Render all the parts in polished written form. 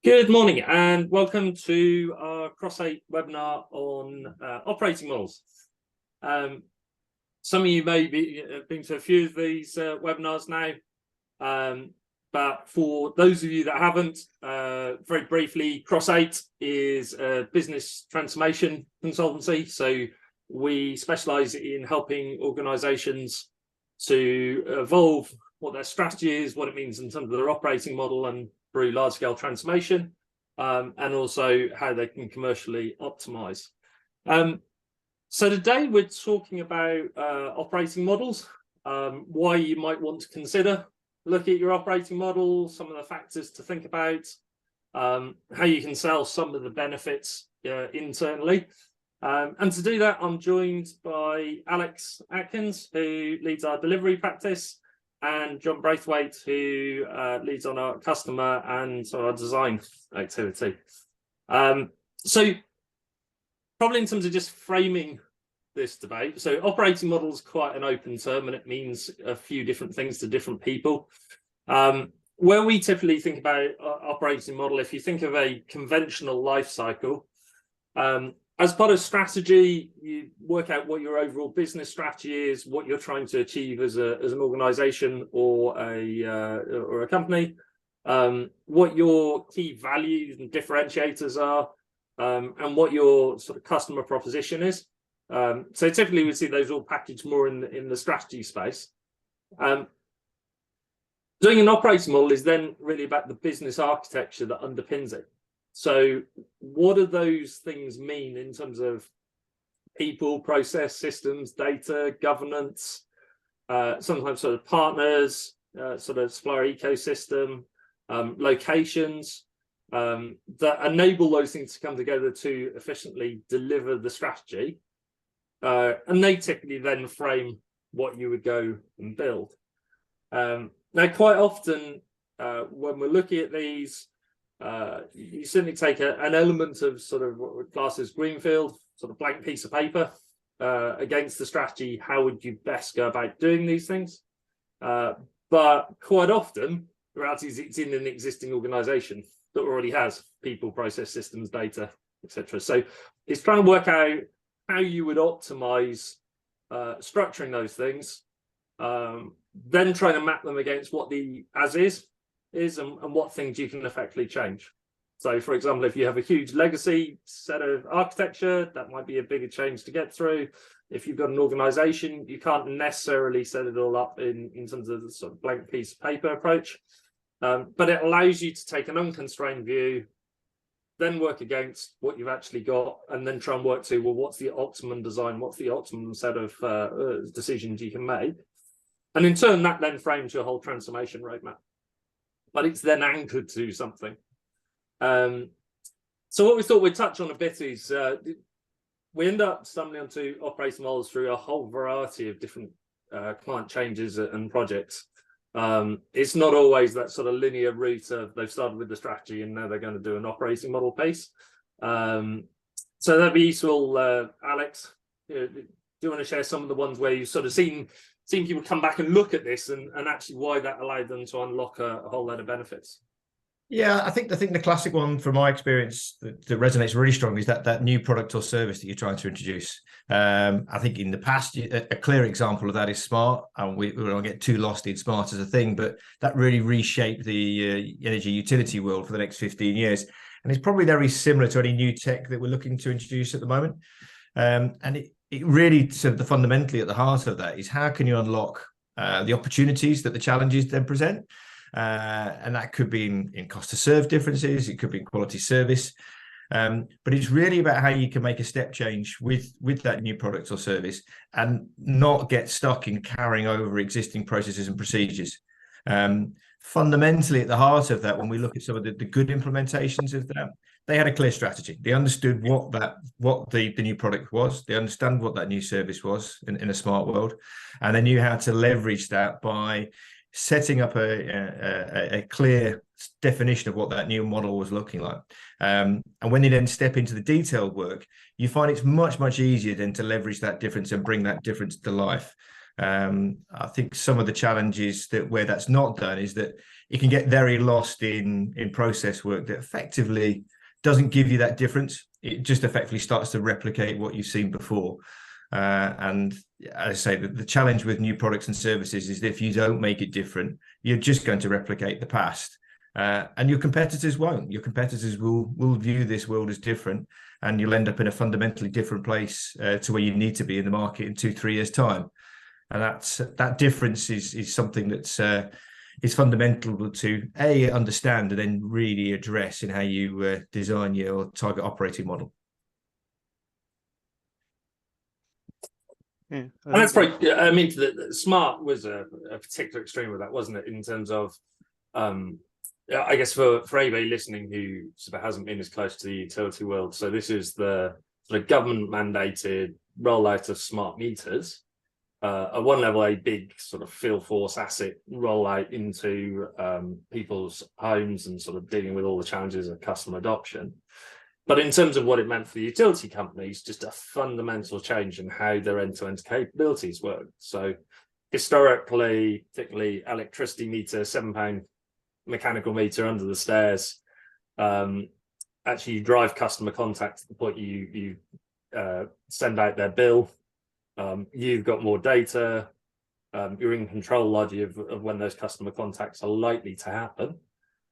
Good morning and welcome to our Cross8 webinar on operating models. Some of you may be been to a few of these webinars now, but for those of you that haven't, very briefly, Cross8 is a business transformation consultancy. So we specialize in helping organizations to evolve what their strategy is, what it means in terms of their operating model, and through large-scale transformation, and also how they can commercially optimize. So today we're talking about operating models, why you might want to consider looking at your operating model, some of the factors to think about, how you can sell some of the benefits internally. And to do that, I'm joined by Alex Atkins, who leads our delivery practice, and John Braithwaite, who leads on our customer and our design activity. So probably in terms of just framing this debate, so operating model is quite an open term and it means a few different things to different people. Where we typically think about operating model, if you think of a conventional life cycle, as part of strategy, you work out what your overall business strategy is, what you're trying to achieve as an organization or a company, what your key values and differentiators are, and what your sort of customer proposition is. So typically we see those all packaged more in the strategy space. Doing an operating model is then really about the business architecture that underpins it. So what do those things mean in terms of people, process, systems, data, governance, sometimes sort of partners, sort of supplier ecosystem, locations, that enable those things to come together to efficiently deliver the strategy. And they typically then frame what you would go and build. Now, quite often when we're looking at these, you certainly take an element of sort of what we class as greenfield, sort of blank piece of paper, against the strategy. How would you best go about doing these things? But quite often, the reality is it's in an existing organization that already has people, process, systems, data, etc. So it's trying to work out how you would optimize structuring those things, then trying to map them against what the as is and what things you can effectively change. So for example, if you have a huge legacy set of architecture, that might be a bigger change to get through. If you've got an organization, you can't necessarily set it all up in terms of the sort of blank piece of paper approach, but it allows you to take an unconstrained view, then work against what you've actually got, and then try and work to, well, what's the optimum design, what's the optimum set of decisions you can make, and in turn that then frames your whole transformation roadmap. But it's then anchored to something. So what we thought we'd touch on a bit is we end up stumbling onto operating models through a whole variety of different client changes and projects. It's not always that sort of linear route of they've started with the strategy and now they're going to do an operating model piece. So that'd be useful. Alex, do you want to share some of the ones where you've sort of seen people come back and look at this and actually why that allowed them to unlock a whole lot of benefits? Yeah, I think the classic one from my experience that resonates really strongly is that new product or service that you're trying to introduce. I think in the past, a clear example of that is Smart, and we don't get too lost in Smart as a thing, but that really reshaped the energy utility world for the next 15 years. And it's probably very similar to any new tech that we're looking to introduce at the moment. And it really sort of fundamentally at the heart of that is how can you unlock the opportunities that the challenges then present, and that could be in cost to serve differences, it could be in quality service, but it's really about how you can make a step change with that new product or service and not get stuck in carrying over existing processes and procedures. Fundamentally at the heart of that, when we look at some of the good implementations of that, they had a clear strategy. They understood what the new product was. They understand what that new service was in a smart world, and they knew how to leverage that by setting up a clear definition of what that new model was looking like. And when you then step into the detailed work, you find it's much easier then to leverage that difference and bring that difference to life. I think some of the challenges that where that's not done is that it can get very lost in process work that effectively doesn't give you that difference. It just effectively starts to replicate what you've seen before. And as I say, the challenge with new products and services is that if you don't make it different, you're just going to replicate the past. And your competitors won't. Your competitors will view this world as different, and you'll end up in a fundamentally different place to where you need to be in the market in 2-3 years' time. And that difference is something that's is fundamental to understand and then really address in how you design your target operating model. Yeah, and that's probably, I mean, the Smart was a particular extreme of that, wasn't it? In terms of, I guess for anybody listening who sort of hasn't been as close to the utility world, so this is the sort of government mandated rollout of smart meters. At one level, a big sort of field force asset rollout into people's homes and sort of dealing with all the challenges of customer adoption. But in terms of what it meant for the utility companies, just a fundamental change in how their end-to-end capabilities work. So historically, particularly electricity meter, £7 mechanical meter under the stairs, actually you drive customer contact to the point you send out their bill. You've got more data, you're in control largely of when those customer contacts are likely to happen.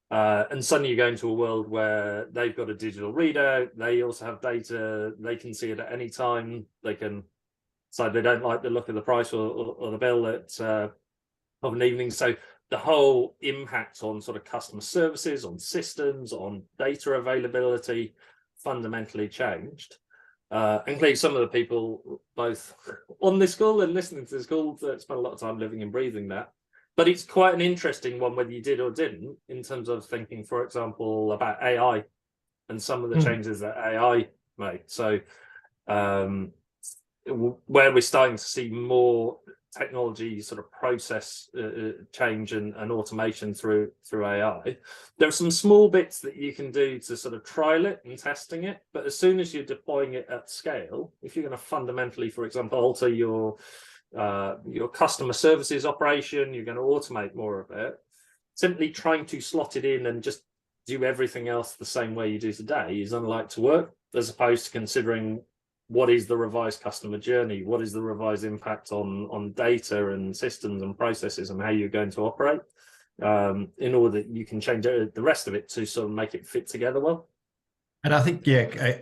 And suddenly you go into a world where they've got a digital readout, they also have data, they can see it at any time, they can decide they don't like the look of the price or the bill of an evening. So the whole impact on sort of customer services, on systems, on data availability fundamentally changed. And clearly some of the people both on this call and listening to this call that spent a lot of time living and breathing that. But it's quite an interesting one, whether you did or didn't, in terms of thinking, for example, about AI and some of the changes that AI made. So where we're starting to see more technology sort of process change and automation through AI, there are some small bits that you can do to sort of trial it and testing it. But as soon as you're deploying it at scale, if you're going to fundamentally, for example, alter your customer services operation, you're going to automate more of it, simply trying to slot it in and just do everything else the same way you do today is unlikely to work, as opposed to considering what is the revised customer journey, what is the revised impact on data and systems and processes and how you're going to operate, in order that you can change the rest of it to sort of make it fit together well. And I think,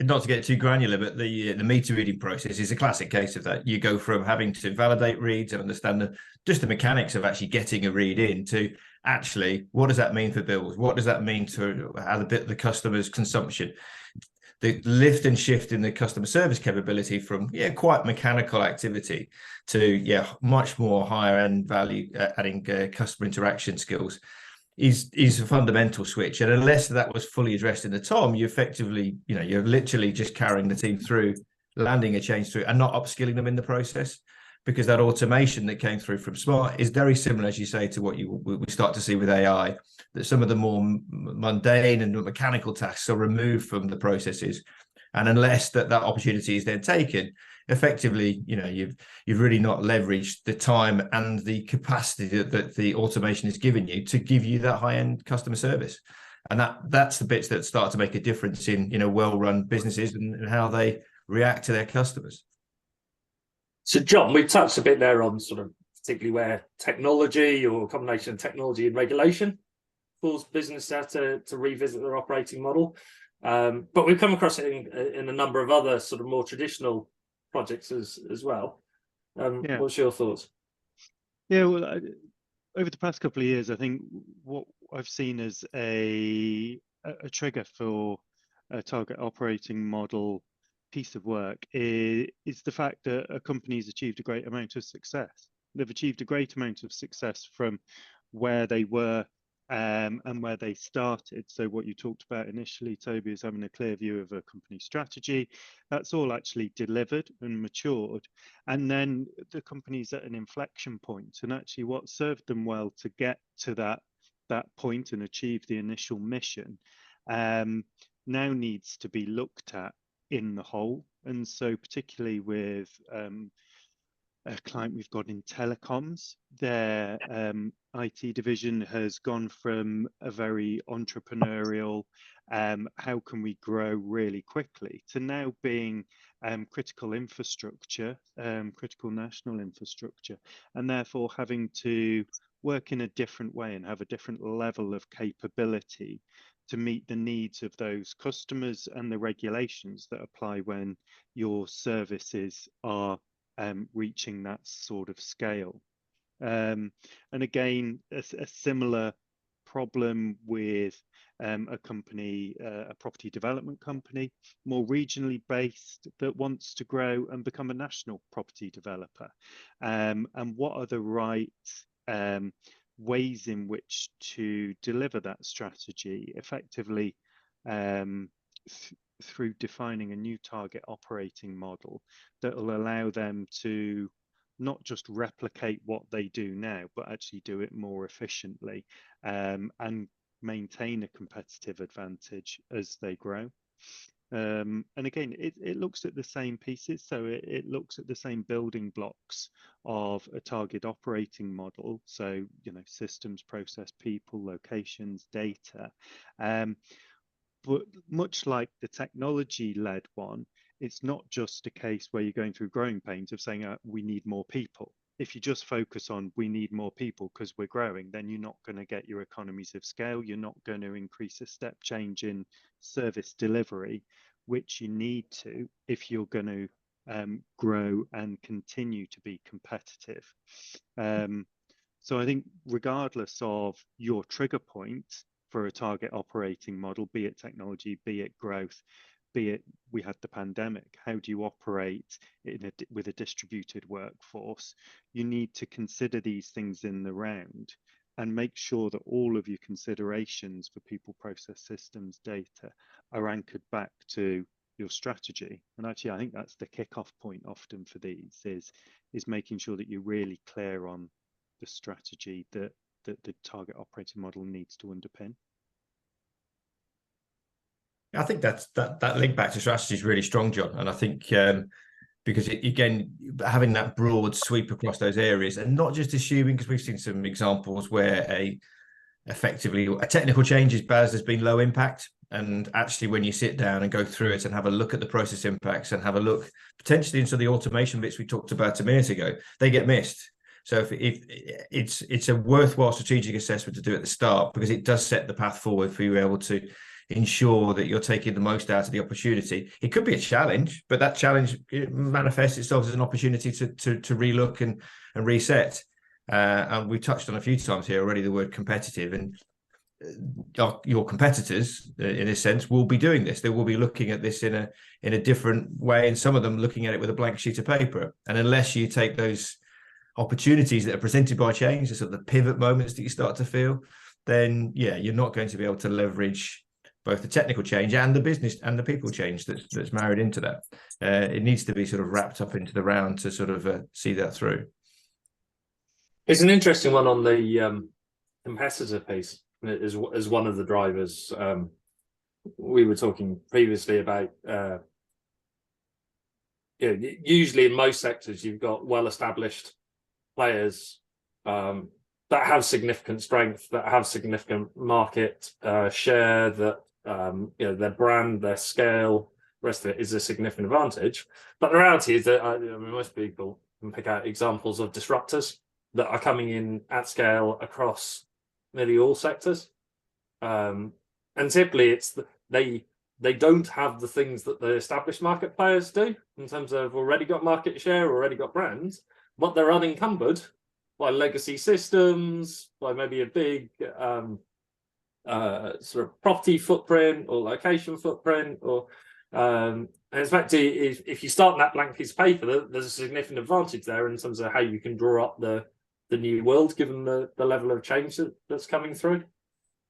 not to get too granular, but the meter reading process is a classic case of that. You go from having to validate reads and understand just the mechanics of actually getting a read in to actually, what does that mean for bills? What does that mean to how the customer's consumption? The lift and shift in the customer service capability from quite mechanical activity to much more higher end value adding customer interaction skills is a fundamental switch. And unless that was fully addressed in the TOM, you effectively, you're literally just carrying the team through, landing a change through and not upskilling them in the process, because that automation that came through from Smart is very similar, as you say, to what we start to see with AI, that some of the more mundane and mechanical tasks are removed from the processes. And unless that opportunity is then taken, effectively, you've really not leveraged the time and the capacity that the automation is giving you to give you that high-end customer service. And that's the bits that start to make a difference in well-run businesses and how they react to their customers. So John, we touched a bit there on sort of particularly where technology or a combination of technology and regulation force business to revisit their operating model. But we've come across it in a number of other sort of more traditional projects as well. What's your thoughts? Yeah, well, over the past couple of years, I think what I've seen as a trigger for a target operating model piece of work is the fact that a company's achieved a great amount of success. They've achieved a great amount of success from where they were and where they started. So what you talked about initially, Toby, is having a clear view of a company strategy. That's all actually delivered and matured. And then the company's at an inflection point, and actually what served them well to get to that point and achieve the initial mission now needs to be looked at in the whole. And so particularly with a client we've got in telecoms. Their IT division has gone from a very entrepreneurial, how can we grow really quickly, to now being critical infrastructure, critical national infrastructure, and therefore having to work in a different way and have a different level of capability to meet the needs of those customers and the regulations that apply when your services are reaching that sort of scale. And again, a similar problem with a company, a property development company, more regionally based, that wants to grow and become a national property developer. And what are the right ways in which to deliver that strategy effectively, through defining a new target operating model that will allow them to not just replicate what they do now, but actually do it more efficiently, and maintain a competitive advantage as they grow. And again, it looks at the same pieces, so it looks at the same building blocks of a target operating model. So, you know, systems, process, people, locations, data. But much like the technology-led one, it's not just a case where you're going through growing pains of saying, we need more people. If you just focus on we need more people because we're growing, then you're not going to get your economies of scale. You're not going to increase a step change in service delivery, which you need to if you're going to grow and continue to be competitive. So I think regardless of your trigger point for a target operating model, be it technology, be it growth, be it we had the pandemic, how do you operate with a distributed workforce? You need to consider these things in the round and make sure that all of your considerations for people, process, systems, data are anchored back to your strategy. And actually, I think that's the kickoff point often for these, is making sure that you're really clear on the strategy that the target operating model needs to underpin. I think that link back to strategy is really strong, John. And I think because again, having that broad sweep across those areas and not just assuming, because we've seen some examples where effectively a technical change is Baz has been low impact. And actually, when you sit down and go through it and have a look at the process impacts and have a look potentially into the automation bits we talked about a minute ago, they get missed. So if it's a worthwhile strategic assessment to do at the start, because it does set the path forward for you able to ensure that you're taking the most out of the opportunity. It could be a challenge, but that challenge manifests itself as an opportunity to relook and reset. And we touched on a few times here already the word competitive, and your competitors, in a sense, will be doing this. They will be looking at this in a different way, and some of them looking at it with a blank sheet of paper. And unless you take those opportunities that are presented by change, the sort of the pivot moments that you start to feel, then yeah, you're not going to be able to leverage both the technical change and the business and the people change that's married into that. It needs to be sort of wrapped up into the round to sort of see that through. It's an interesting one on the competitor piece as one of the drivers. We were talking previously about usually in most sectors you've got well-established players that have significant strength, that have significant market share, that their brand, their scale, the rest of it is a significant advantage. But the reality is that most people can pick out examples of disruptors that are coming in at scale across nearly all sectors. And typically it's they don't have the things that the established market players do in terms of already got market share, already got brands, but they're unencumbered by legacy systems, by maybe a big sort of property footprint or location footprint, or and in fact, if you start on that blank piece of paper, there's a significant advantage there in terms of how you can draw up the new world, given the level of change that's coming through.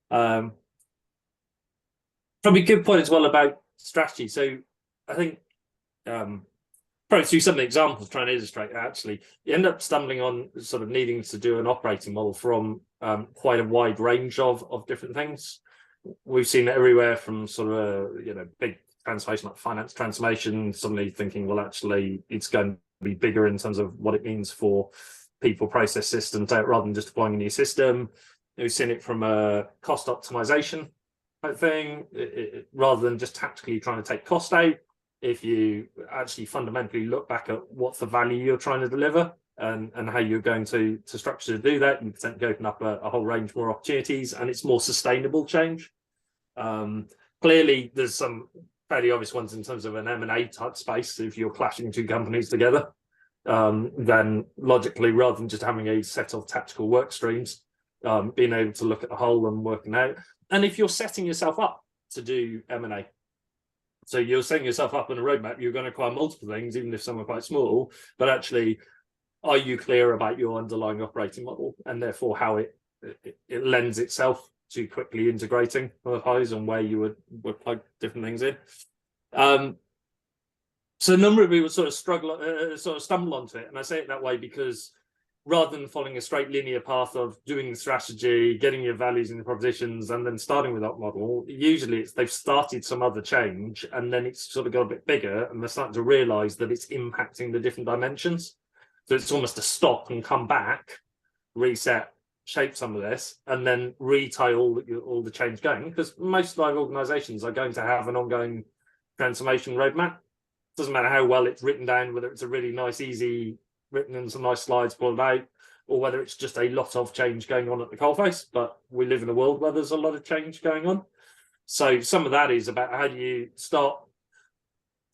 Probably a good point as well about strategy. So I think probably through some of the examples trying to illustrate that, actually, you end up stumbling on sort of needing to do an operating model from quite a wide range of different things. We've seen it everywhere from sort of big transformation like finance transformation, suddenly thinking, well, actually, it's going be bigger in terms of what it means for people, process, systems, rather than just deploying a new system. We've seen it from a cost optimization type thing, rather than just tactically trying to take cost out. If you actually fundamentally look back at what's the value you're trying to deliver and how you're going to structure to do that, you potentially open up a whole range more opportunities, and it's more sustainable change. Clearly, there's some fairly obvious ones in terms of an M&A type space. If you're clashing two companies together, then logically, rather than just having a set of tactical work streams, being able to look at the whole and working out. And if you're setting yourself up to do M&A, so you're setting yourself up on a roadmap, you're going to acquire multiple things, even if some are quite small, but actually, are you clear about your underlying operating model and therefore how it lends itself to quickly integrating highs and where you would plug different things in? So a number of people sort of stumble onto it, and I say it that way because rather than following a straight linear path of doing the strategy, getting your values and the propositions, and then starting with that model, usually they've started some other change, and then it's sort of got a bit bigger, and they're starting to realize that it's impacting the different dimensions. So it's almost a stop and come back, reset, shape some of this, and then retie all the change going. Because most live organizations are going to have an ongoing transformation roadmap. Doesn't matter how well it's written down, whether it's a really nice, easy written and some nice slides pulled out, or whether it's just a lot of change going on at the coalface. But we live in a world where there's a lot of change going on. So some of that is about how do you start,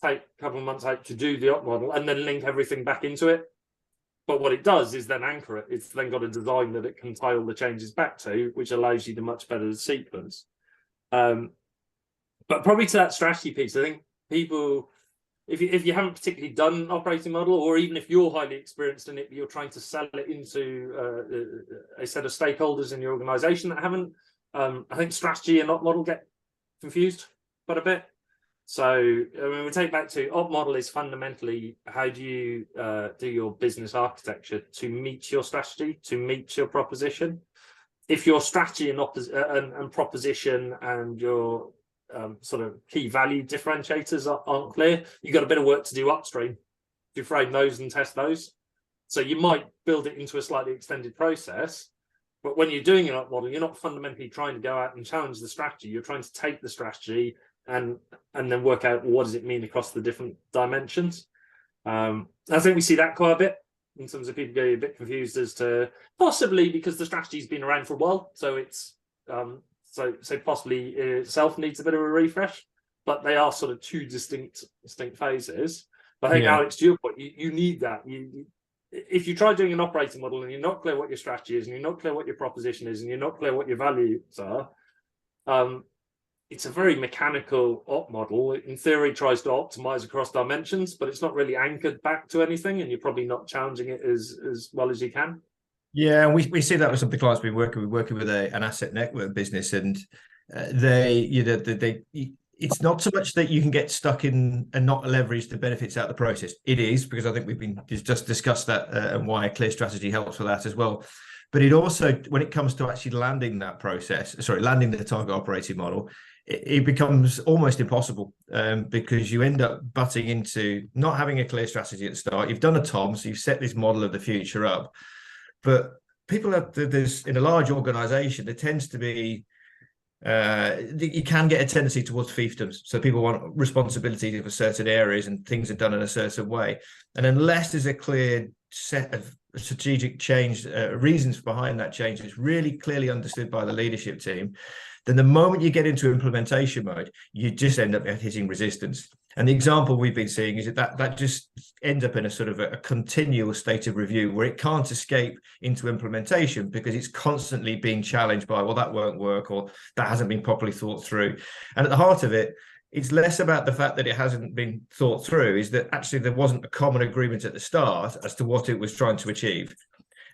take a couple of months out to do the op model, and then link everything back into it. But what it does is then anchor it. It's then got a design that it can tie all the changes back to, which allows you to much better sequence. But probably to that strategy piece, I think people, if you haven't particularly done an operating model, or even if you're highly experienced in it, but you're trying to sell it into a set of stakeholders in your organization that haven't, I think strategy and op model get confused quite a bit. So I mean, we take back to op model is fundamentally how do you do your business architecture to meet your strategy, to meet your proposition. If your strategy and proposition and your sort of key value differentiators aren't clear, you've got a bit of work to do upstream to frame those and test those. So you might build it into a slightly extended process, but when you're doing an op model, you're not fundamentally trying to go out and challenge the strategy. You're trying to take the strategy and then work out what does it mean across the different dimensions. I think we see that quite a bit in terms of people getting a bit confused as to, possibly because the strategy's been around for a while, so it's so possibly itself needs a bit of a refresh, but they are sort of two distinct phases. But I think, Alex, to your point, you need that. If you try doing an operating model and you're not clear what your strategy is, and you're not clear what your proposition is, and you're not clear what your values are, it's a very mechanical op model. In theory, tries to optimize across dimensions, but it's not really anchored back to anything, and you're probably not challenging it as well as you can. Yeah, and we see that with some of the clients we've been working with an asset network business, and it's not so much that you can get stuck in and not leverage the benefits out of the process. It is, because I think we've been just discussed that and why a clear strategy helps with that as well. But it also, when it comes to actually landing the target operating model, it becomes almost impossible because you end up butting into not having a clear strategy at the start. You've done a TOM, so you've set this model of the future up. But people there's in a large organization, there tends to be, you can get a tendency towards fiefdoms. So people want responsibility for certain areas and things are done in a certain way. And unless there's a clear set of strategic change, reasons behind that change is really clearly understood by the leadership team, then the moment you get into implementation mode, you just end up hitting resistance. And the example we've been seeing is that just ends up in a sort of a continual state of review where it can't escape into implementation because it's constantly being challenged by, well, that won't work, or that hasn't been properly thought through. And at the heart of it, it's less about the fact that it hasn't been thought through, is that actually there wasn't a common agreement at the start as to what it was trying to achieve.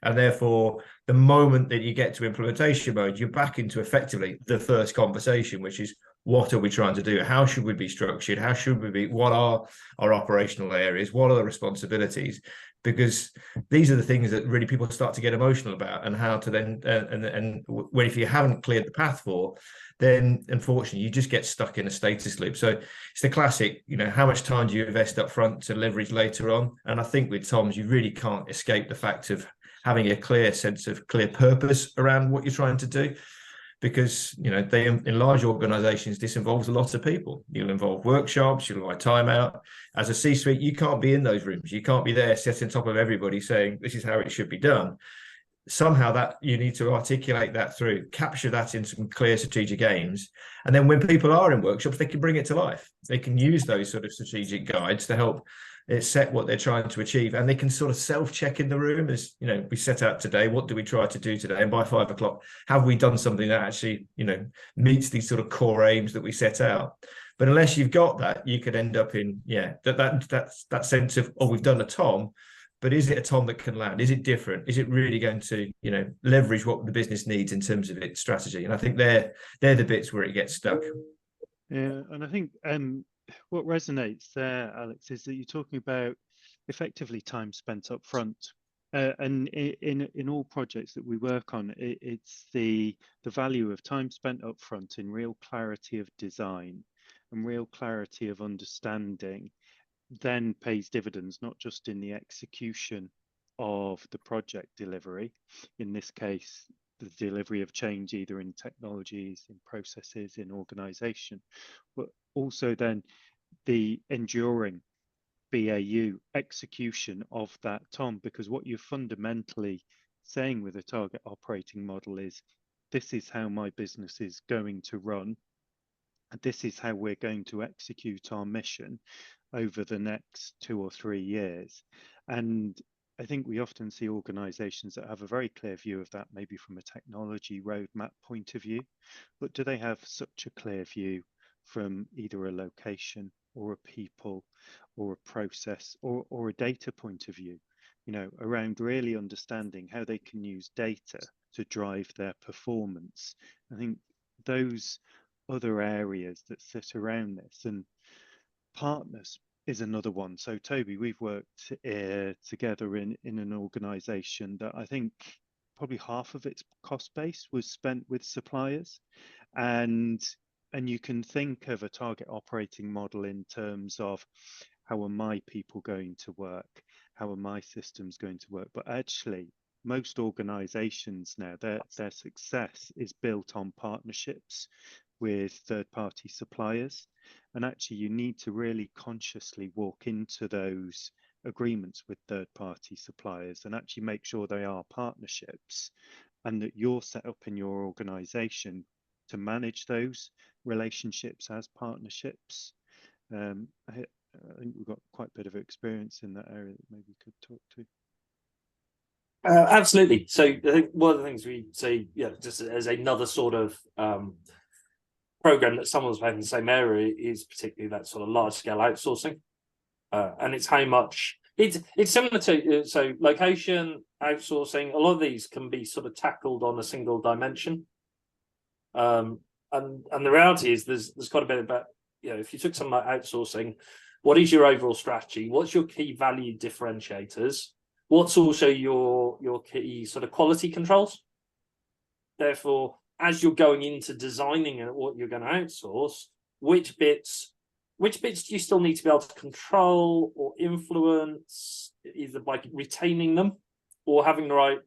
And therefore, the moment that you get to implementation mode, you're back into effectively the first conversation, which is, what are we trying to do? How should we be structured? How should we be? What are our operational areas? What are the responsibilities? because these are the things that really people start to get emotional about, and how to then and when if you haven't cleared the path for, then unfortunately you just get stuck in a status loop. So it's the classic, how much time do you invest up front to leverage later on? And I think with Toms, you really can't escape the fact of having a clear sense of clear purpose around what you're trying to do. Because they in large organizations, this involves a lot of people. You'll involve workshops, you'll involve time out. As a C-suite, you can't be in those rooms. You can't be there sitting on top of everybody saying this is how it should be done. Somehow that you need to articulate that through, capture that in some clear strategic aims, and then when people are in workshops, they can bring it to life. They can use those sort of strategic guides to help it set what they're trying to achieve, and they can sort of self-check in the room. As we set out today, what do we try to do today, and by 5 o'clock have we done something that actually meets these sort of core aims that we set out? But unless you've got that, you could end up in that sense of, oh, we've done a Tom, but is it a Tom that can land? Is it different? Is it really going to leverage what the business needs in terms of its strategy? And I think they're the bits where it gets stuck. Yeah, and I think what resonates there, Alex, is that you're talking about effectively time spent up front. And in all projects that we work on, it's the value of time spent up front in real clarity of design and real clarity of understanding then pays dividends, not just in the execution of the project delivery, in this case, the delivery of change either in technologies, in processes, in organization, but also then the enduring BAU execution of that Tom, because what you're fundamentally saying with a target operating model is, this is how my business is going to run, and this is how we're going to execute our mission over the next 2 or 3 years. And I think we often see organizations that have a very clear view of that, maybe from a technology roadmap point of view, but do they have such a clear view from either a location or a people or a process or a data point of view, around really understanding how they can use data to drive their performance? I think those other areas that sit around this, and partners is another one. So Toby, we've worked together in an organization that I think probably half of its cost base was spent with suppliers, and you can think of a target operating model in terms of, how are my people going to work? How are my systems going to work? But actually, most organizations now, their success is built on partnerships with third-party suppliers. And actually, you need to really consciously walk into those agreements with third-party suppliers and actually make sure they are partnerships, and that you're set up in your organization to manage those relationships as partnerships. I think we've got quite a bit of experience in that area that maybe we could talk to. Absolutely. So I think one of the things we say, just as another sort of program that someone's playing in the same area, is particularly that sort of large scale outsourcing, and it's how much it's similar to so location outsourcing. A lot of these can be sort of tackled on a single dimension, and the reality is there's quite a bit about, if you took something like outsourcing, what is your overall strategy? What's your key value differentiators? What's also your key sort of quality controls? Therefore, as you're going into designing what you're going to outsource, which bits do you still need to be able to control or influence, either by retaining them or having the right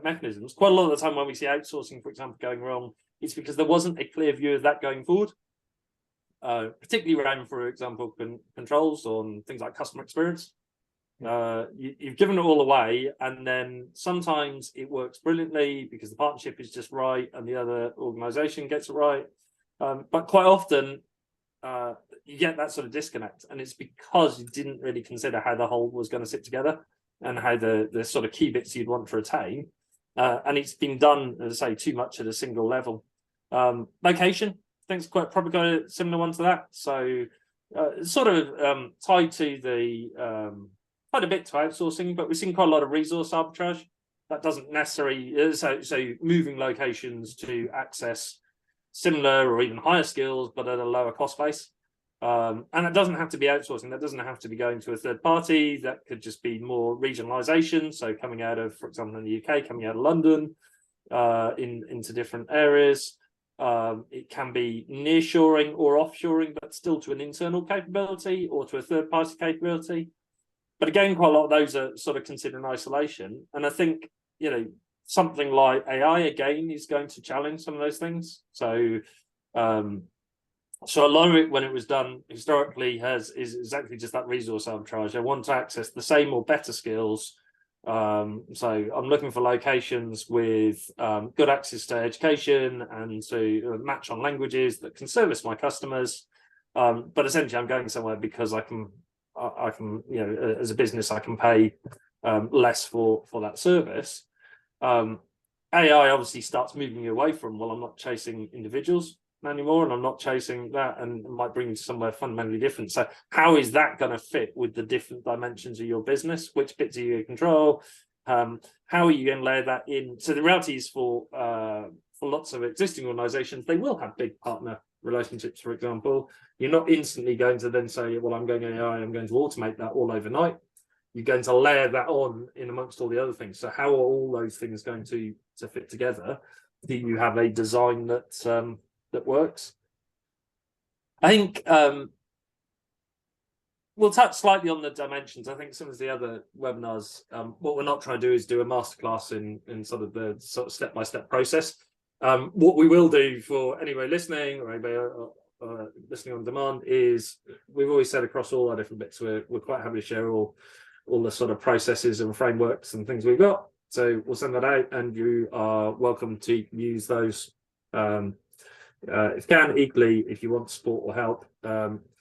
mechanisms? Quite a lot of the time when we see outsourcing, for example, going wrong, it's because there wasn't a clear view of that going forward. Particularly around, for example, controls on things like customer experience. You've given it all away, and then sometimes it works brilliantly because the partnership is just right and the other organization gets it right. But quite often you get that sort of disconnect, and it's because you didn't really consider how the whole was going to sit together and how the sort of key bits you'd want to retain. And it's been done, as I say, too much at a single level. Location, I think it's probably got a similar one to that. So sort of tied to the quite a bit to outsourcing, but we've seen quite a lot of resource arbitrage. That doesn't necessarily so moving locations to access similar or even higher skills, but at a lower cost base. And it doesn't have to be outsourcing. That doesn't have to be going to a third party. That could just be more regionalization. So coming out of, for example, in the UK, coming out of London, into different areas. It can be nearshoring or offshoring, but still to an internal capability or to a third party capability. But again, quite a lot of those are sort of considered in isolation. And I think, you know, something like AI again is going to challenge some of those things. So so a lot of it, when it was done historically, is exactly just that resource arbitrage. I want to access the same or better skills. So I'm looking for locations with good access to education and to match on languages that can service my customers. But essentially, I'm going somewhere because I can, you know, as a business, I can pay less for that service. AI obviously starts moving you away from, well, I'm not chasing individuals anymore, and I'm not chasing that, and might bring you to somewhere fundamentally different. So how is that going to fit with the different dimensions of your business? Which bits are you in control? How are you going to layer that in? So the reality is for lots of existing organizations, they will have big partner relationships, for example. You're not instantly going to then say, well, I'm going AI, I'm going to automate that all overnight. You're going to layer that on in amongst all the other things. So how are all those things going to fit together? Do you have a design that works? I think we'll touch slightly on the dimensions. I think some of the other webinars, what we're not trying to do is do a masterclass in sort of the sort of step-by-step process. What we will do for anybody listening or anybody listening on demand is, we've always said across all our different bits, we're quite happy to share all the sort of processes and frameworks and things we've got. So we'll send that out, and you are welcome to use those. If you can, equally, if you want support or help,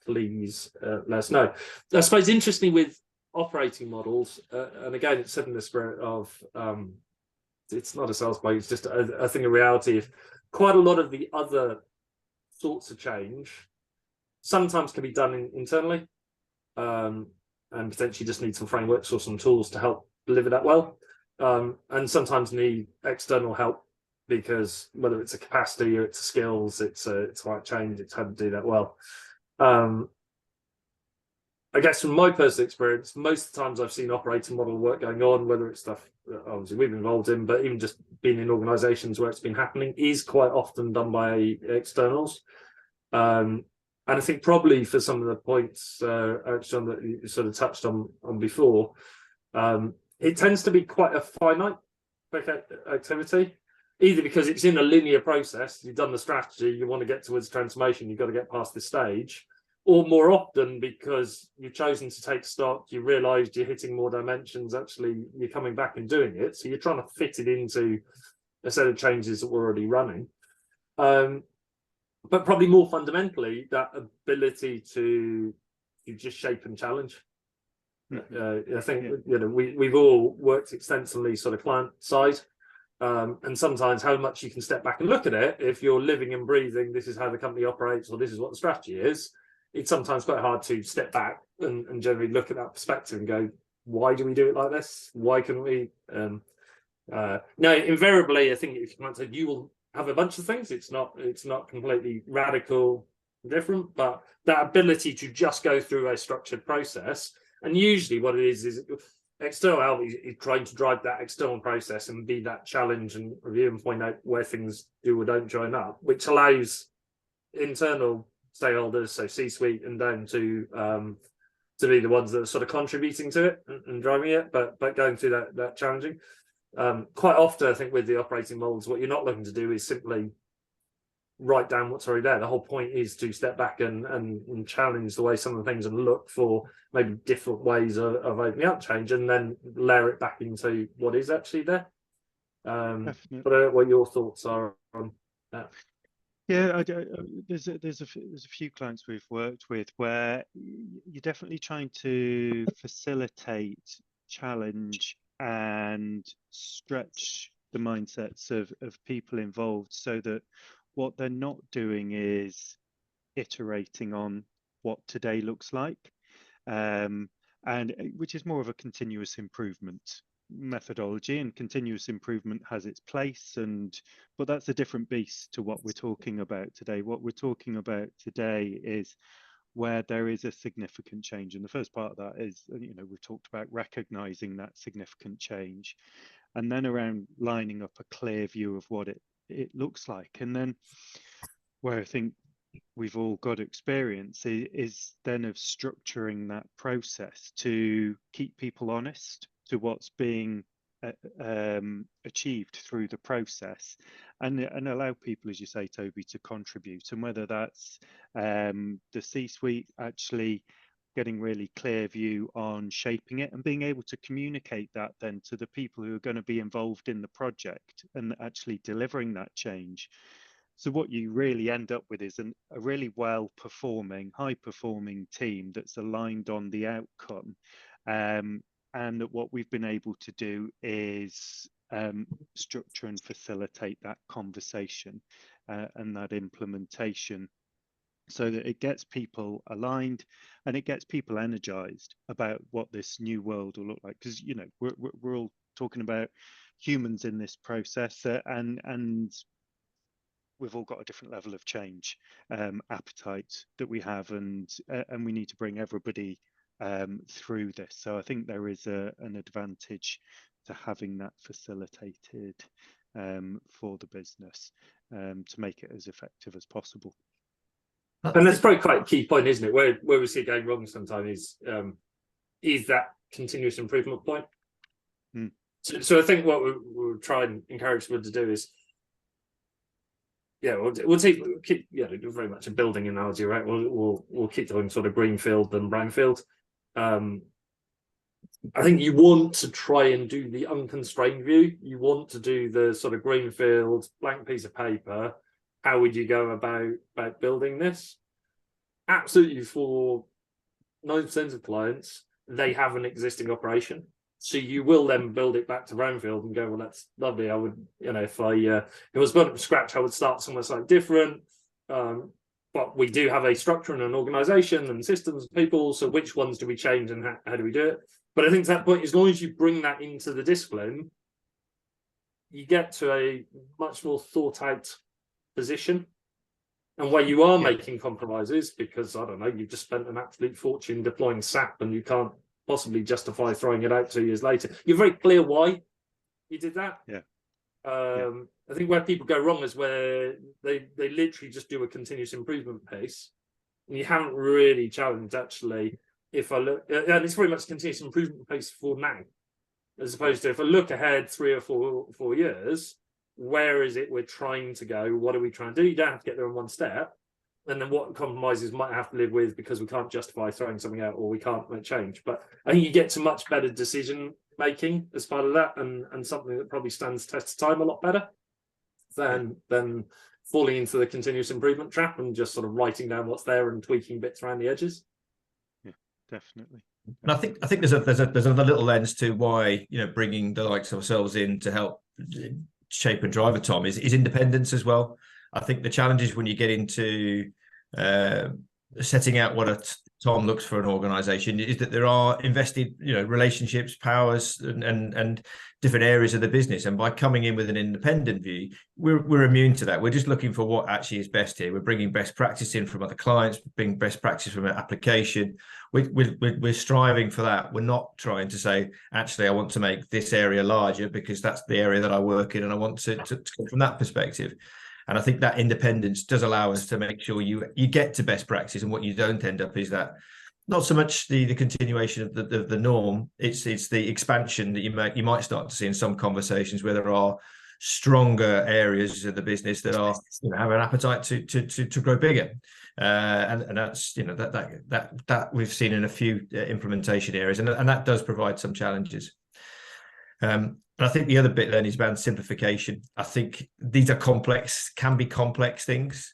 please let us know. I suppose interestingly with operating models, and again, it's said in the spirit of, it's not a sales play, it's just a thing of reality. If quite a lot of the other sorts of change sometimes can be done internally, and potentially just need some frameworks or some tools to help deliver that well, and sometimes need external help, because whether it's a capacity or it's skills, it's like change, it's how to do that well. I guess from my personal experience, most of the times I've seen operating model work going on, whether it's stuff that obviously we've been involved in, but even just being in organizations where it's been happening, is quite often done by externals. And I think probably for some of the points actually that you sort of touched on before, it tends to be quite a finite activity, either because it's in a linear process, you've done the strategy, you want to get towards transformation, you've got to get past this stage, or more often because you've chosen to take stock, you realized you're hitting more dimensions, actually you're coming back and doing it, so you're trying to fit it into a set of changes that we're already running. But probably more fundamentally, that ability to just shape and challenge. I think, you know, we've all worked extensively sort of client side, and sometimes how much you can step back and look at it, if you're living and breathing, this is how the company operates, or this is what the strategy is, it's sometimes quite hard to step back and generally look at that perspective and go, why do we do it like this? Why couldn't we? No, invariably, I think if you come out, you will have a bunch of things. It's not completely radical different, but that ability to just go through a structured process, and usually what it is external help is trying to drive that external process and be that challenge and review and point out where things do or don't join up, which allows internal stakeholders, so C-suite and down to be the ones that are sort of contributing to it and driving it, but going through that challenging. Quite often, I think with the operating models, what you're not looking to do is simply write down what's already there. The whole point is to step back and challenge the way some of the things and look for maybe different ways of opening up change, and then layer it back into what is actually there. But what your thoughts are on that? Yeah, there's a few clients we've worked with where you're definitely trying to facilitate, challenge, and stretch the mindsets of people involved, so that what they're not doing is iterating on what today looks like, and which is more of a continuous improvement methodology, and continuous improvement has its place, but that's a different beast to what we're talking about today. What we're talking about today is where there is a significant change. And the first part of that is, we've talked about recognizing that significant change, and then around lining up a clear view of what it looks like. And then where I think we've all got experience is then of structuring that process to keep people honest to what's being achieved through the process, and allow people, as you say, Toby, to contribute. And whether that's the C-suite actually getting really clear view on shaping it and being able to communicate that then to the people who are going to be involved in the project and actually delivering that change. So what you really end up with is a really well-performing, high-performing team that's aligned on the outcome. And what we've been able to do is structure and facilitate that conversation and that implementation, so that it gets people aligned and it gets people energized about what this new world will look like. Because we're all talking about humans in this process, and we've all got a different level of change appetite that we have, and we need to bring everybody through this. So I think there is an advantage to having that facilitated for the business to make it as effective as possible. And that's probably quite a key point, isn't it? Where we see it going wrong sometimes is that continuous improvement point. Mm. So I think what we'll try and encourage people to do is, we'll keep very much a building analogy, right? We'll keep doing sort of greenfield and brownfield. I think you want to try and do the unconstrained view. You want to do the sort of greenfield, blank piece of paper. How would you go about building this? Absolutely, for 90% of clients, they have an existing operation. So you will then build it back to brownfield and go, well, that's lovely. I would, if I was building from scratch, I would start somewhere slightly different. But we do have a structure and an organization and systems and people. So which ones do we change and how do we do it? But I think to that point, as long as you bring that into the discipline, you get to a much more thought out position, and where you are making compromises because, I don't know, you've just spent an absolute fortune deploying SAP and you can't possibly justify throwing it out 2 years later. You're very clear why you did that. I think where people go wrong is where they literally just do a continuous improvement pace, and you haven't really challenged, actually, if I look, and it's very much continuous improvement pace for now, as opposed to if I look ahead 3 or 4 years, where is it we're trying to go? What are we trying to do? You don't have to get there in one step. And then what compromises might have to live with because we can't justify throwing something out or we can't make change. But I think you get to much better decision making as part of that, and something that probably stands test of time a lot better than falling into the continuous improvement trap and just sort of writing down what's there and tweaking bits around the edges. Yeah, definitely. And I think there's another little lens to why bringing the likes of ourselves in to help shape and drive a Tom is independence as well. I think the challenge is when you get into setting out what a Tom looks for an organization is that there are invested relationships, powers, and different areas of the business. And by coming in with an independent view, we're immune to that. We're just looking for what actually is best here. We're bringing best practice in from other clients, bringing best practice from an application. We're striving for that. We're not trying to say, actually, I want to make this area larger because that's the area that I work in and I want to come from that perspective. And I think that independence does allow us to make sure you get to best practice, and what you don't end up is that not so much the continuation of the norm. It's the expansion that you might start to see in some conversations where there are stronger areas of the business that are have an appetite to grow bigger, and that's that we've seen in a few implementation areas, and that does provide some challenges. And I think the other bit then is about simplification. I think these are can be complex things,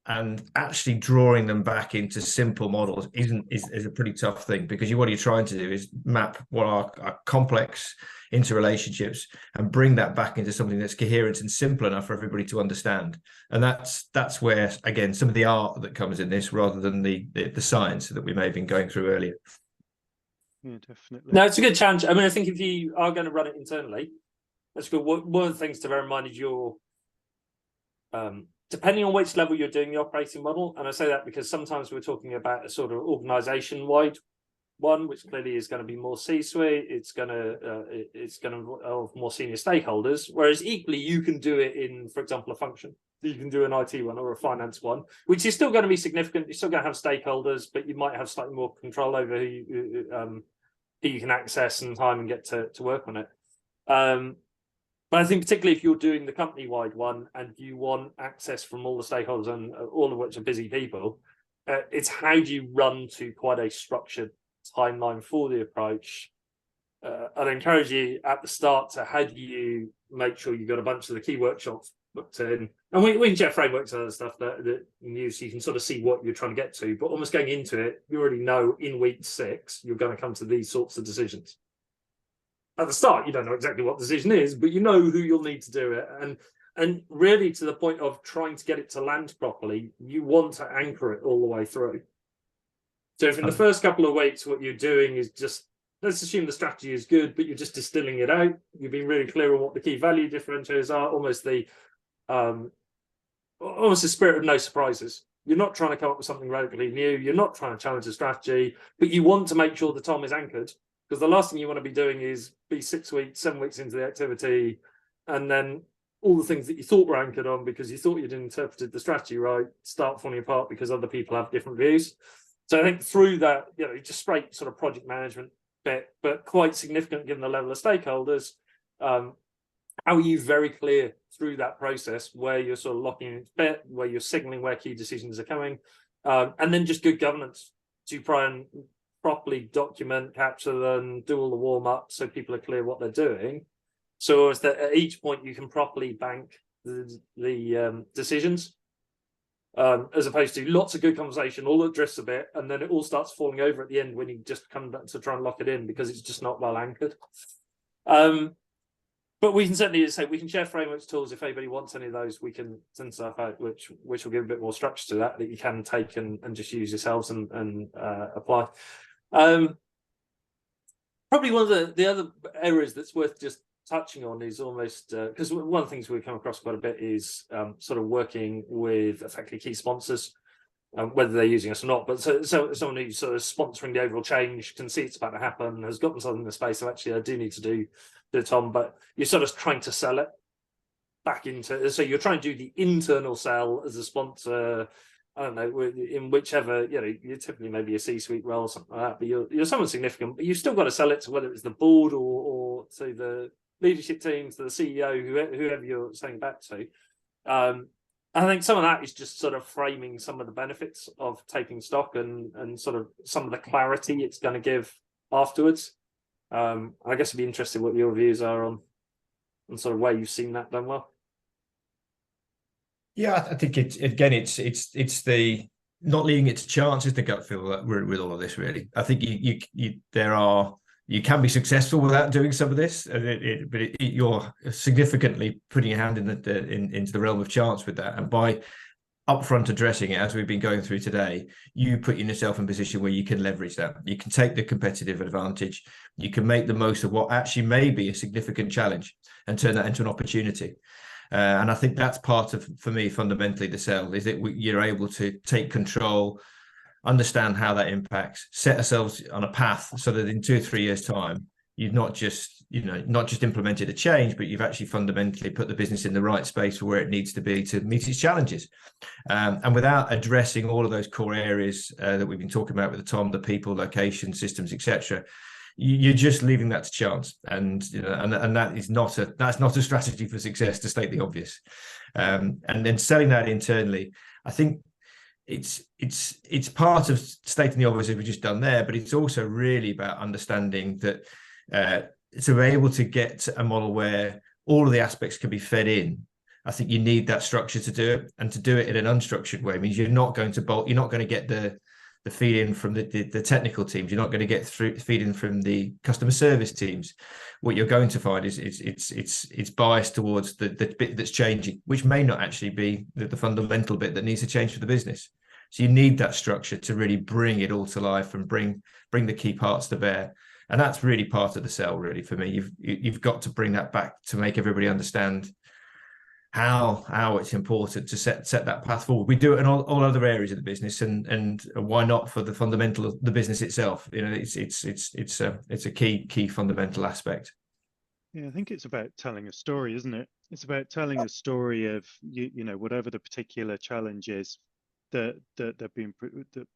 and actually drawing them back into simple models is a pretty tough thing, because what you're trying to do is map what are complex interrelationships and bring that back into something that's coherent and simple enough for everybody to understand. And that's where, again, some of the art that comes in this rather than the science that we may have been going through earlier. Yeah, definitely. No, it's a good challenge. I mean, I think if you are going to run it internally, that's good. One of the things to bear in mind is your depending on which level you're doing the operating model, and I say that because sometimes we're talking about a sort of organization-wide one, which clearly is going to be more C-suite. It's going to involve more senior stakeholders. Whereas equally, you can do it in, for example, a function. You can do an IT one or a finance one, which is still going to be significant. You're still going to have stakeholders, but you might have slightly more control over who you can access and time and get to work on it. But I think particularly if you're doing the company-wide one and you want access from all the stakeholders, and all of which are busy people, it's how do you run to quite a structured timeline for the approach. I'd encourage you at the start to how do you make sure you've got a bunch of the key workshops booked in, and we can share frameworks and other stuff that you use so you can sort of see what you're trying to get to, but almost going into it, you already know in week 6 you're going to come to these sorts of decisions. At the start, you don't know exactly what the decision is, but you know who you'll need to do it. And really to the point of trying to get it to land properly, you want to anchor it all the way through. So if in the first couple of weeks, what you're doing is just, let's assume the strategy is good, but you're just distilling it out. You've been really clear on what the key value differentiators are, almost the spirit of no surprises. You're not trying to come up with something radically new. You're not trying to challenge the strategy, but you want to make sure the Tom is anchored. Because the last thing you want to be doing is be 6 weeks, 7 weeks into the activity, and then all the things that you thought were anchored on because you thought you'd interpreted the strategy right start falling apart because other people have different views. So I think through that, just straight sort of project management bit, but quite significant given the level of stakeholders, how are you very clear through that process where you're sort of locking in its bit, where you're signaling where key decisions are coming, and then just good governance to try and properly document, capture them, do all the warm-ups so people are clear what they're doing. So as that at each point you can properly bank the decisions, as opposed to lots of good conversation, all that drifts a bit, and then it all starts falling over at the end when you just come back to try and lock it in because it's just not well anchored. But we can certainly say we can share frameworks, tools. If anybody wants any of those, we can send stuff out, which will give a bit more structure to that you can take and just use yourselves and apply. Probably one of the other areas that's worth just touching on is almost because one of the things we come across quite a bit is sort of working with effectively key sponsors, whether they're using us or not. But so someone who's sort of sponsoring the overall change can see it's about to happen, has got themselves in the space. So actually, I do need to do it on, but you're sort of trying to sell it back into. So you're trying to do the internal sell as a sponsor. I don't know, in whichever, you're typically maybe a C-suite role or something like that, but you're someone significant, but you've still got to sell it to whether it's the board or to the leadership team, to the CEO, whoever you're saying back to. I think some of that is just sort of framing some of the benefits of taking stock and sort of some of the clarity it's going to give afterwards. I guess it'd be interesting what your views are on sort of where you've seen that done well. Yeah, I think it's the not leaving it to chance is the gut feel with all of this. Really, I think you can be successful without doing some of this, but you're significantly putting your hand into the realm of chance with that. And by upfront addressing it, as we've been going through today, you put yourself in a position where you can leverage that. You can take the competitive advantage. You can make the most of what actually may be a significant challenge and turn that into an opportunity. And I think that's part of, for me, fundamentally the sell is that you're able to take control, understand how that impacts, set ourselves on a path so that in 2 or 3 years' time, you've not just implemented a change, but you've actually fundamentally put the business in the right space for where it needs to be to meet its challenges. And without addressing all of those core areas that we've been talking about with the Tom, the people, location, systems, etc., you're just leaving that to chance, and that's not a strategy for success, to state the obvious. And then selling that internally, I think it's part of stating the obvious, as we've just done there, but it's also really about understanding that to be able to get a model where all of the aspects can be fed in. I think you need that structure to do it, and to do it in an unstructured way means you're not going to get the feed in from the technical teams. You're not going to get feed in from the customer service teams. What you're going to find is it's biased towards the bit that's changing, which may not actually be the fundamental bit that needs to change for the business. So you need that structure to really bring it all to life and bring the key parts to bear. And that's really part of the sell, really, for me. You've got to bring that back to make everybody understand how it's important to set that path forward. We do it in all other areas of the business, and why not for the fundamental of the business itself? You know, it's a key fundamental aspect. Yeah, I think it's about telling a story, isn't it? It's about telling a story of you know, whatever the particular challenge is that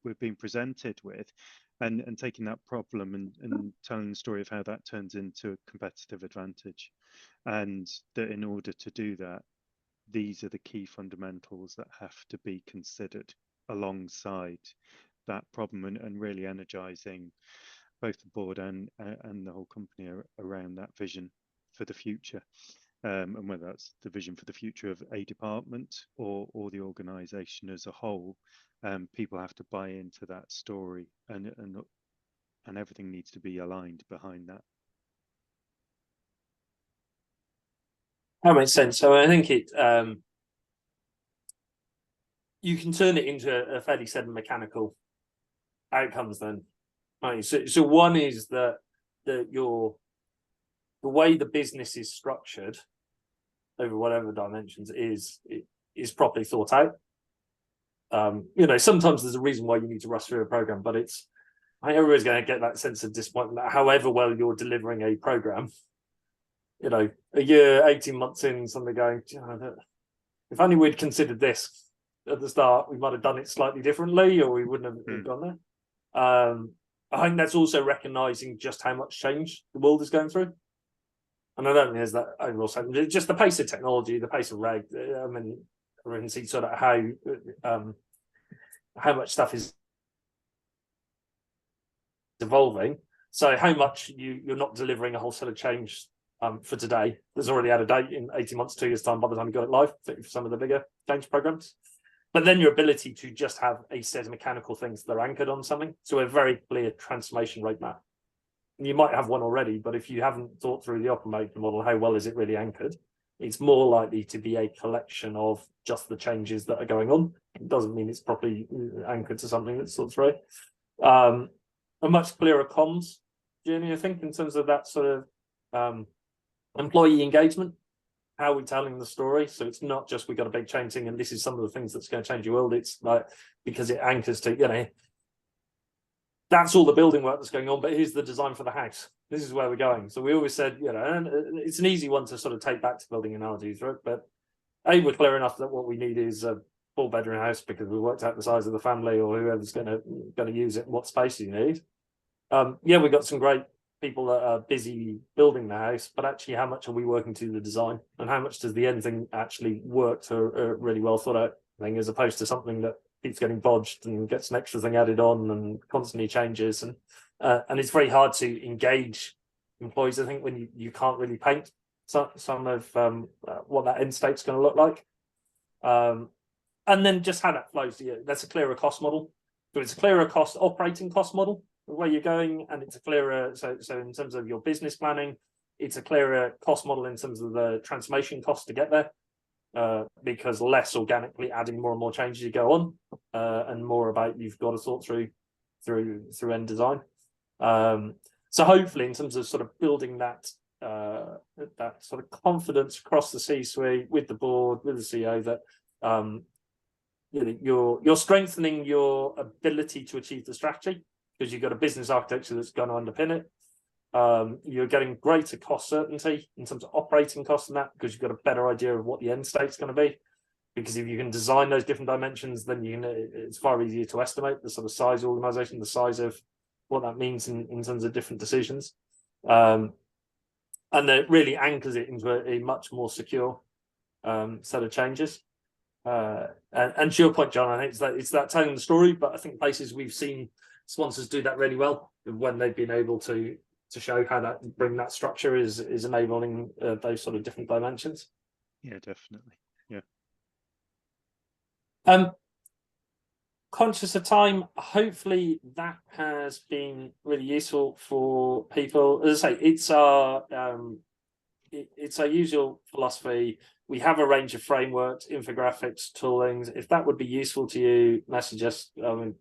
we're being presented with, and taking that problem and telling the story of how that turns into a competitive advantage, and that in order to do that, these are the key fundamentals that have to be considered alongside that problem, and really energizing both the board and the whole company around that vision for the future, and whether that's the vision for the future of a department or the organization as a whole. People have to buy into that story, and everything needs to be aligned behind that. That makes sense. So I think you can turn it into a fairly set of mechanical outcomes then. Right. So one is that the way the business is structured over whatever dimensions is properly thought out. You know, sometimes there's a reason why you need to rush through a program, but I think everybody's going to get that sense of disappointment that however well you're delivering a program, you know, a year, 18 months in, somebody going, you know, if only we'd considered this at the start, we might have done it slightly differently, or we wouldn't have gone there. I think that's also recognizing just how much change the world is going through. And I don't think there's that overall sense. Just the pace of technology, the pace of reg. I mean, we can see sort of how much stuff is evolving. So how much you're not delivering a whole set of change for today that's already out of date in 18 months, 2 years' time by the time you got it live, for some of the bigger change programs. But then your ability to just have a set of mechanical things that are anchored on something. So a very clear transformation roadmap. And you might have one already, but if you haven't thought through the operating model, how well is it really anchored? It's more likely to be a collection of just the changes that are going on. It doesn't mean it's properly anchored to something that's thought through. A much clearer comms journey, I think, in terms of that sort of employee engagement. How are we telling the story? So it's not just we got a big change thing and this is some of the things that's going to change your world. It's like, because it anchors to, you know, that's all the building work that's going on, but here's the design for the house. This is where we're going. So we always said, you know, and it's an easy one to sort of take back to building analogies, right? But we're clear enough that what we need is a 4-bedroom house because we worked out the size of the family or whoever's going to use it, what space you need. Yeah, we've got some great people that are busy building the house, but actually how much are we working to the design, and how much does the end thing actually work to a really well thought out thing, as opposed to something that keeps getting bodged and gets an extra thing added on and constantly changes, and it's very hard to engage employees, I think, when you can't really paint some of what that end state's going to look like, and then just how that flows. Yeah, that's a clearer cost model. So it's a clearer operating cost model where you're going, and it's a clearer, so in terms of your business planning, it's a clearer cost model in terms of the transformation cost to get there, because less organically adding more and more changes you go on, and more about you've got to thought through end design. So hopefully in terms of sort of building that sort of confidence across the C-suite with the board, with the CEO, that you know, you're strengthening your ability to achieve the strategy, because you've got a business architecture that's going to underpin it. You're getting greater cost certainty in terms of operating costs and that, because you've got a better idea of what the end state's going to be. Because if you can design those different dimensions, then it's far easier to estimate the sort of size of organization, the size of what that means in terms of different decisions. And then it really anchors it into a much more secure set of changes. And to your point, John, I think it's that telling the story, but I think places we've seen sponsors do that really well when they've been able to show how that bring that structure is enabling those sort of different dimensions. Yeah, definitely. Yeah. Conscious of time, hopefully that has been really useful for people. As I say, it's our usual philosophy. We have a range of frameworks, infographics, toolings. If that would be useful to you, message us. I mean,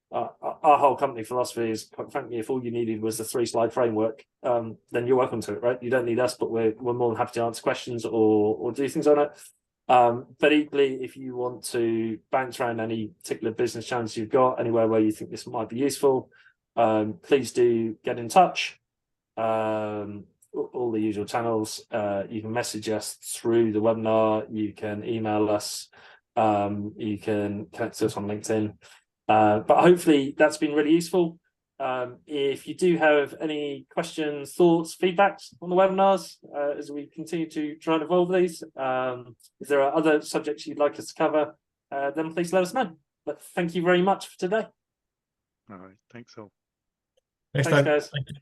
our whole company philosophy is, quite frankly, if all you needed was a 3-slide framework, then you're welcome to it, right? You don't need us, but we're more than happy to answer questions or do things on it. But equally, if you want to bounce around any particular business challenge you've got, anywhere where you think this might be useful, please do get in touch. All the usual channels. You can message us through the webinar, you can email us, you can connect to us on LinkedIn. But hopefully that's been really useful. If you do have any questions, thoughts, feedbacks on the webinars, as we continue to try and evolve these, if there are other subjects you'd like us to cover, then please let us know. But thank you very much for today. All right, thanks all. Next Thanks, time. guys. Thank you.